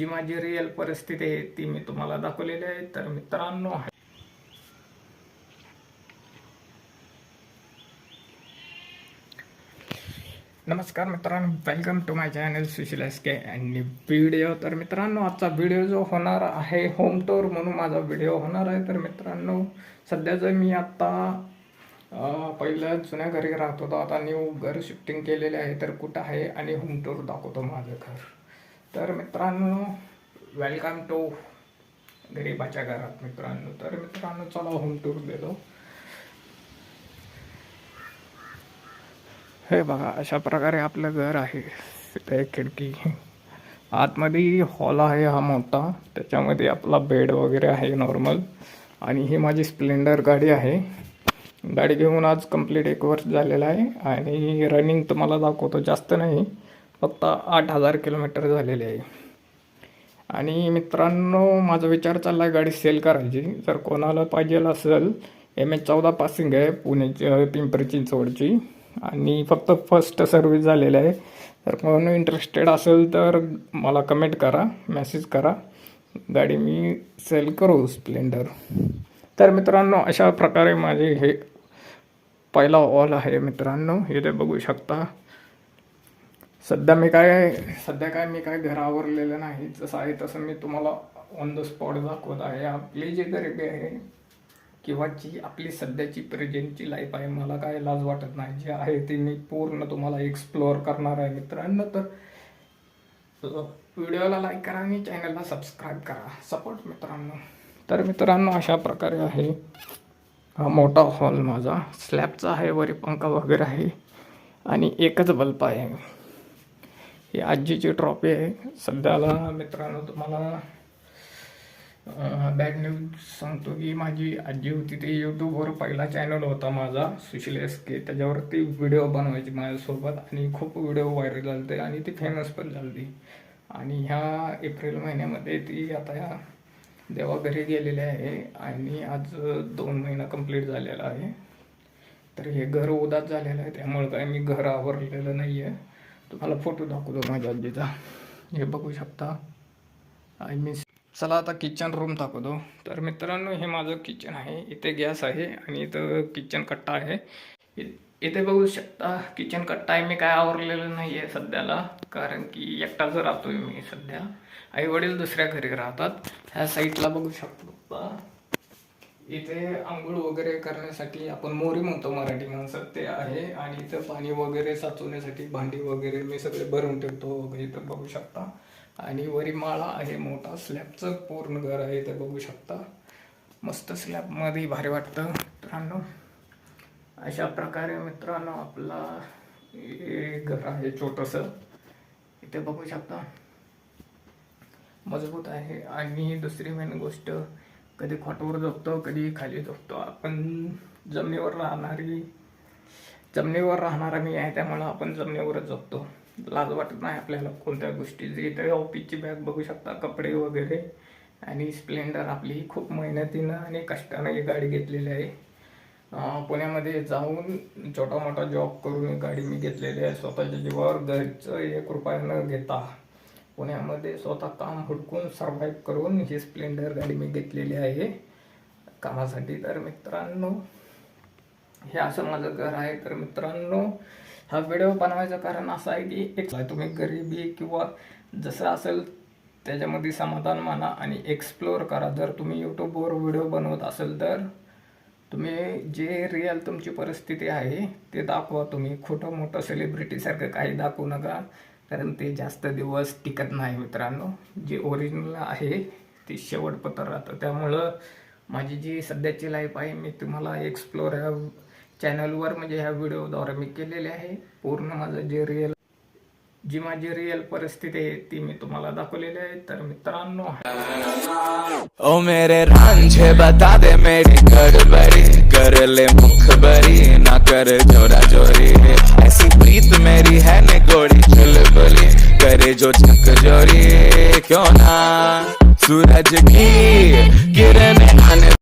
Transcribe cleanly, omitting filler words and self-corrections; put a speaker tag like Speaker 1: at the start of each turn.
Speaker 1: जी माझी रिअल परिस्थिती आहे ती मी तुम्हाला दाखवलेली आहे. तर मित्रांनो, नमस्कार मित्रांनो, welcome to my channel Sushil S K. आणि व्हिडिओ. तर मित्रांनो, आजचा व्हिडिओ जो होणार आहे होम टूर म्हणून माझा व्हिडिओ होणार आहे. तर मित्रांनो, सध्याचं मी आत्ता पहिलं जुन्या घरी राहत होतो, आता न्यू घर शिफ्टिंग केलेले आहे. तर कुठं आहे आणि होम टूर दाखवतो माझं घर. तर मित्रांनो, वेलकम टू गरीबाच्या घरात मित्रांनो. तर मित्रांनो, चला होम टूर देतो. हे बघा, अशा प्रकारे आपलं घर आहे. तिथे एक खिडकी, आतमध्ये हॉल आहे हा मोठा, त्याच्यामध्ये आपला बेड वगैरे आहे नॉर्मल. आणि ही माझी स्प्लेंडर गाडी आहे. गाडी घेऊन आज कंप्लीट 1 वर्ष झालेलं आहे. आणि रनिंग तुम्हाला दाखवतो, जास्त नाही, फक्त 8,000 किलोमीटर झालेले आहे. आणि मित्रांनो, माझा विचार चालला आहे गाडी सेल करायची. जर कोणाला पाहिजे असेल, MH14 पासिंग आहे पुण्याची, पिंपरी चिंचवडची. आणि फक्त फर्स्ट सर्व्हिस झालेलं आहे. तर कोण इंटरेस्टेड असेल तर मला कमेंट करा, मेसेज करा, गाडी मी सेल करू स्प्लेंडर. तर मित्रांनो, अशा प्रकारे माझे हे पहिला हॉल आहे मित्रांनो. इथे बघू शकता. सध्या मी काय घर आवरलेलं नाही, जसं आहे तसं मी तुम्हाला ऑन द स्पॉट दाखवत आहे. आपली जी गरिबी आहे किंवा जी आपली सध्याची प्रेझेंटची लाईफ आहे, मला काय लाज वाटत नाही. जे आहे ते मी पूर्ण तुम्हाला एक्सप्लोअर करणार आहे मित्रांनो. तर व्हिडिओला लाईक करा आणि चॅनलला सबस्क्राईब करा, सपोर्ट मित्रांनो. तर मित्रांनो, अशा प्रकारे आहे हा मोठा हॉल माझा. स्लॅबचा आहे, वरी पंखा वगैरे आहे आणि एकच बल्ब आहे. ही आजीची ट्रॉफी आहे. सध्याला मित्रांनो तुम्हाला बॅड न्यूज सांगतो की माझी आजी होती, ते यूट्यूबवर पहिला चॅनल होता माझा सुशील एस.के. त्याच्यावरती व्हिडिओ बनवायची माझ्यासोबत आणि खूप व्हिडिओ व्हायरल झाले आणि ती फेमस पण झाली. आणि ह्या एप्रिल महिन्यामध्ये ती आता ह्या देवाघरी गेलेली आहे. आणि आज 2 महिना कंप्लीट झालेला आहे. तर हे घर उदास झालेलं आहे, त्यामुळे काय मी घर आवरलेलं नाही आहे. तुम्हाला फोटो दाखवतो माझ्या आजीचा, हे बघू शकता. चला आता किचन रूम दाखवतो. तर मित्रांनो, हे माझं किचन आहे. इथे गॅस आहे आणि इथं किचन कट्टा आहे. इथे बघू शकता किचन कट्टा आहे. मी काय आवरलेलं नाही आहे सध्याला, कारण की एकटाच राहतोय मी सध्या. आई वडील दुसऱ्या घरी राहतात. ह्या साईडला बघू शकतो, इथे आंघोळ वगैरे करण्यासाठी आपण मोरी म्हणतो मराठी माणसात, ते आहे. आणि इथं पाणी वगैरे साचवण्यासाठी भांडी वगैरे मी सगळे भरून ठेवतो वगैरे, इथं बघू शकता. आणि वरी माळा आहे मोठा, स्लॅबचं पूर्ण घर आहे, इथं बघू शकता. मस्त स्लॅबमध्ये भारी वाटतं मित्रांनो. अशा प्रकारे मित्रांनो आपला घर आहे छोटंसं, इथे बघू शकता, मजबूत आहे. आणि दुसरी मेन गोष्ट, कधी खोटवर झोपतो, कधी खाली झोपतो. आपण जमिनीवर राहणारा मी आहे, त्यामुळं आपण जमिनीवरच झोपतो. लाज वाटत नाही आपल्याला कोणत्या गोष्टीची. इथे ऑफिसची बॅग बघू शकता, कपडे वगैरे. आणि स्प्लेंडर आपली खूप मेहनतीनं आणि कष्टानं ही गाडी घेतलेली आहे. पुण्यामध्ये जाऊन छोटा मोठा जॉब करून ही गाडी मी घेतलेली आहे. स्वतःच्या जीवावर घरचं 1 रुपया न घेता पुण्यामध्ये स्वतः काम हुडकून सर्व्हाइव्ह करून ही स्प्लेंडर गाडी मी घेतलेली आहे कामासाठी. तर मित्रांनो, हे असं माझं घर आहे. तर मित्रांनो, हा व्हिडिओ बनवायचं कारण असं आहे की तुम्ही गरिबी किंवा जसं असेल त्याच्यामध्ये समाधान माना आणि एक्सप्लोअर करा. जर तुम्ही यूट्यूबवर व्हिडिओ बनवत असेल तर तुम्ही जे रिअल तुमची परिस्थिती आहे ते दाखवा. तुम्ही खोटं मोठं सेलिब्रिटीसारखं काही दाखवू नका, कारण ते जास्त दिवस टिकत नाही मित्रांनो. जे ओरिजिनल आहे ते शेवटपर्यंत राहतं. त्यामुळं माझी जी सध्याची लाईफ आहे मी तुम्हाला एक्सप्लोअर ह्या चॅनलवर म्हणजे ह्या व्हिडिओद्वारे मी केलेले आहे. पूर्ण माझं जी माझी रिअल परिस्थिती आहे ती मी तुम्हाला दाखवलेली आहे. तर मित्रांनो,
Speaker 2: ओ मेरे रांझे बता दे मेरी गड़बड़ी, कर ले मुखबरी ना कर जोरा जोरी, ऐसी प्रीत मेरी है ने गोड़ी चुलबुली, करे जो झक जोरी क्यों ना सूरज की